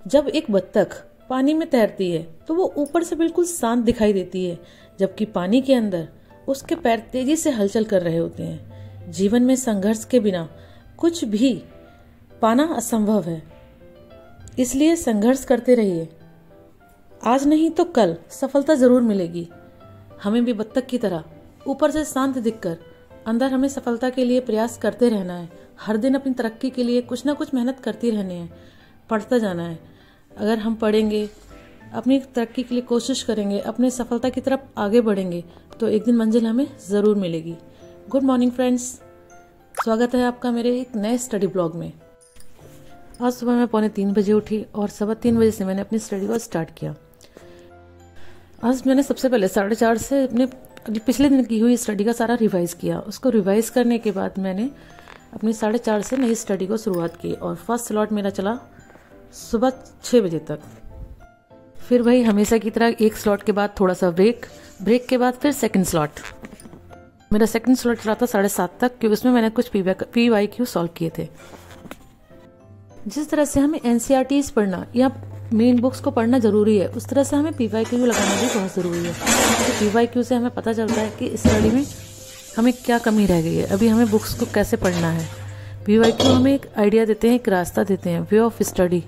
जब एक बत्तख पानी में तैरती है तो वो ऊपर से बिल्कुल शांत दिखाई देती है, जबकि पानी के अंदर उसके पैर तेजी से हलचल कर रहे होते हैं। जीवन में संघर्ष के बिना कुछ भी पाना असंभव है, इसलिए संघर्ष करते रहिए। आज नहीं तो कल सफलता जरूर मिलेगी। हमें भी बत्तख की तरह ऊपर से शांत दिखकर अंदर हमें सफलता के लिए प्रयास करते रहना है। हर दिन अपनी तरक्की के लिए कुछ ना कुछ मेहनत करती रहनी है, पढ़ता जाना है। अगर हम पढ़ेंगे, अपनी तरक्की के लिए कोशिश करेंगे, अपने सफलता की तरफ आगे बढ़ेंगे तो एक दिन मंजिल हमें ज़रूर मिलेगी। गुड मॉर्निंग फ्रेंड्स, स्वागत है आपका मेरे एक नए स्टडी ब्लॉग में। आज सुबह मैं 2:45 बजे उठी और 3:15 बजे से मैंने अपनी स्टडी को स्टार्ट किया। आज मैंने सबसे पहले 4:30 से अपने पिछले दिन की हुई स्टडी का सारा रिवाइज किया। उसको रिवाइज करने के बाद मैंने अपनी 4:30 से नई स्टडी को शुरुआत की और फर्स्ट स्लॉट मेरा चला सुबह 6 बजे तक। फिर वही हमेशा की तरह एक स्लॉट के बाद थोड़ा सा ब्रेक के बाद फिर सेकंड स्लॉट। मेरा सेकंड स्लॉट चला था 7:30 तक, क्योंकि उसमें मैंने कुछ PYQ सॉल्व किए थे। जिस तरह से हमें NCERTs पढ़ना या मेन बुक्स को पढ़ना जरूरी है, उस तरह से हमें PYQ लगाना भी बहुत जरूरी है। तो PYQ से हमें पता चलता है कि इस स्टडी में हमें क्या कमी रह गई है, अभी हमें बुक्स को कैसे पढ़ना है। PYQ हमें एक आइडिया देते हैं, एक रास्ता देते हैं, वे ऑफ स्टडी।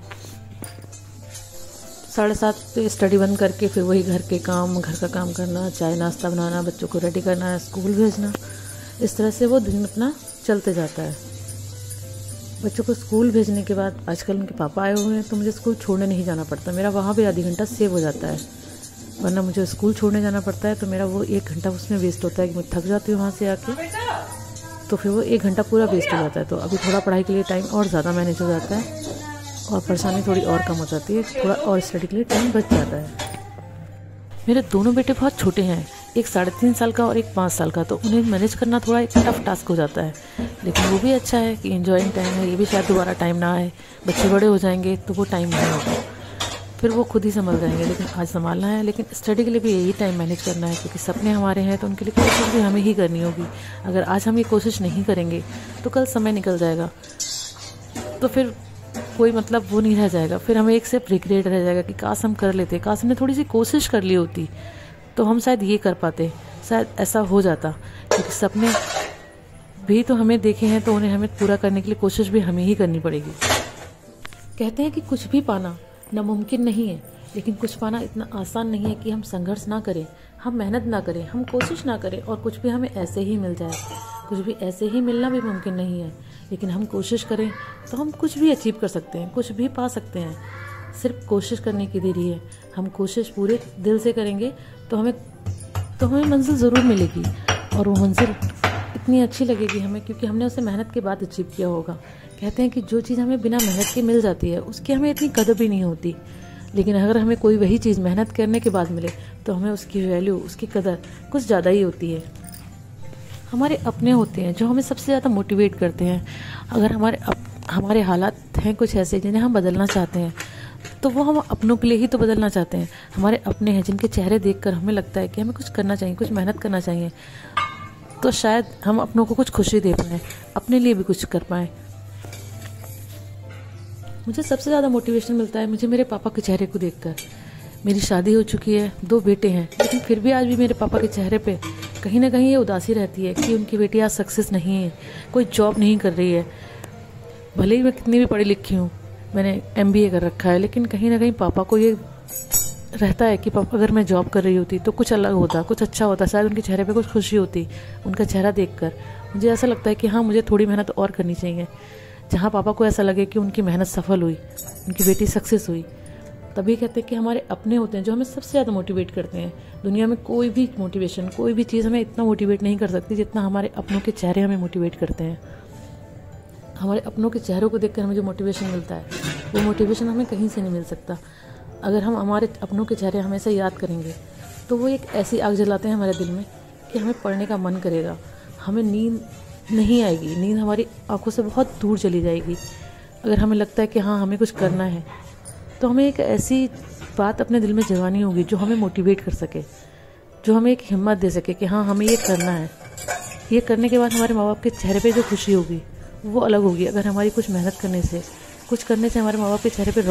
7:30 पे स्टडी बंद करके फिर वही घर का काम करना, चाय नाश्ता बनाना, बच्चों को रेडी करना, स्कूल भेजना। इस तरह से वो दिन अपना चलते जाता है। बच्चों को स्कूल भेजने के बाद आजकल उनके पापा आए हुए हैं तो मुझे स्कूल छोड़ने नहीं जाना पड़ता। मेरा वहाँ भी आधी घंटा सेव हो जाता है, वरना मुझे स्कूल छोड़ने जाना पड़ता है तो मेरा वो 1 घंटा उसमें वेस्ट होता है कि मैं थक जाती हूँ वहाँ से आके, तो फिर वो 1 घंटा पूरा वेस्ट हो जाता है। तो अभी थोड़ा पढ़ाई के लिए टाइम और ज़्यादा मैनेज हो जाता है और परेशानी थोड़ी और कम हो जाती है, थोड़ा और स्टडी के लिए टाइम बच जाता है। मेरे दोनों बेटे बहुत छोटे हैं, एक 3.5 साल का और एक 5 साल का, तो उन्हें मैनेज करना थोड़ा एक टफ टास्क हो जाता है। लेकिन वो भी अच्छा है कि एंजॉइंग टाइम है। ये भी शायद दोबारा टाइम ना आए, बच्चे बड़े हो जाएंगे तो वो टाइम नहीं होगा, फिर वो खुद ही संभल जाएंगे। लेकिन आज संभालना है, लेकिन स्टडी के लिए भी यही टाइम मैनेज करना है, क्योंकि सपने हमारे हैं तो उनके लिए कोशिश भी हमें ही करनी होगी। अगर आज हम ये कोशिश नहीं करेंगे तो कल समय निकल जाएगा, तो फिर कोई मतलब वो नहीं रह जाएगा। फिर हमें एक सिर्फ रिग्रेट रह जाएगा कि काश हम कर लेते, काश हमने थोड़ी सी कोशिश कर ली होती तो हम शायद ये कर पाते, शायद ऐसा हो जाता। क्योंकि सपने भी तो हमें देखे हैं तो उन्हें हमें पूरा करने के लिए कोशिश भी हमें ही करनी पड़ेगी। कहते हैं कि कुछ भी पाना नामुमकिन नहीं है, लेकिन कुछ पाना इतना आसान नहीं है कि हम संघर्ष ना करें, हम मेहनत ना करें, हम कोशिश ना करें और कुछ भी हमें ऐसे ही मिल जाए। कुछ भी ऐसे ही मिलना भी मुमकिन नहीं है, लेकिन हम कोशिश करें तो हम कुछ भी अचीव कर सकते हैं, कुछ भी पा सकते हैं। सिर्फ कोशिश करने की देरी है। हम कोशिश पूरे दिल से करेंगे तो हमें मंजिल ज़रूर मिलेगी, और वो मंजिल इतनी अच्छी लगेगी हमें, क्योंकि हमने उसे मेहनत के बाद अचीव किया होगा। कहते हैं कि जो चीज़ हमें बिना मेहनत के मिल जाती है उसकी हमें इतनी कदर भी नहीं होती, लेकिन अगर हमें कोई वही चीज़ मेहनत करने के बाद मिले तो हमें उसकी वैल्यू, उसकी कदर कुछ ज़्यादा ही होती है। हमारे अपने होते हैं जो हमें सबसे ज़्यादा मोटिवेट करते हैं। अगर हमारे हालात हैं कुछ ऐसे जिन्हें हम बदलना चाहते हैं, तो वो हम अपनों के लिए ही तो बदलना चाहते हैं। हमारे अपने हैं जिनके चेहरे देखकर हमें लगता है कि हमें कुछ करना चाहिए, कुछ मेहनत करना चाहिए, तो शायद हम अपनों को कुछ खुशी दे पाएँ, अपने लिए भी कुछ कर पाएँ। मुझे सबसे ज़्यादा मोटिवेशन मिलता है मुझे मेरे पापा के चेहरे को देखकर। मेरी शादी हो चुकी है, 2 बेटे हैं, लेकिन फिर भी आज भी मेरे पापा के चेहरे पे कहीं ना कहीं ये उदासी रहती है कि उनकी बेटी आज सक्सेस नहीं है, कोई जॉब नहीं कर रही है। भले ही मैं कितनी भी पढ़ी लिखी हूँ, मैंने MBA कर रखा है, लेकिन कहीं ना कहीं पापा को ये रहता है कि पापा अगर मैं जॉब कर रही होती तो कुछ अलग होता, कुछ अच्छा होता, शायद उनके चेहरे पे कुछ खुशी होती। उनका चेहरा देखकर मुझे ऐसा लगता है कि हाँ, मुझे थोड़ी मेहनत और करनी चाहिए। जहाँ पापा को ऐसा लगे कि उनकी मेहनत सफल हुई, उनकी बेटी सक्सेस हुई, तभी कहते हैं कि हमारे अपने होते हैं जो हमें सबसे ज़्यादा मोटिवेट करते हैं। दुनिया में कोई भी मोटिवेशन, कोई भी चीज़ हमें इतना मोटिवेट नहीं कर सकती जितना हमारे अपनों के चेहरे हमें मोटिवेट करते हैं। हमारे अपनों के चेहरों को देखकर हमें जो मोटिवेशन मिलता है, वो मोटिवेशन हमें कहीं से नहीं मिल सकता। अगर हम हमारे अपनों के चेहरे हमेशा याद करेंगे तो वो एक ऐसी आग जलाते हैं हमारे दिल में कि हमें पढ़ने का मन करेगा, हमें नींद नहीं आएगी, नींद हमारी आंखों से बहुत दूर चली जाएगी। अगर हमें लगता है कि हाँ, हमें कुछ करना है, तो हमें एक ऐसी बात अपने दिल में जगानी होगी जो हमें मोटिवेट कर सके, जो हमें एक हिम्मत दे सके कि हाँ, हमें ये करना है। ये करने के बाद हमारे माँ बाप के चेहरे पे जो खुशी होगी वो अलग होगी। अगर हमारी कुछ मेहनत करने से, कुछ करने से हमारे माँ बाप के चेहरे पे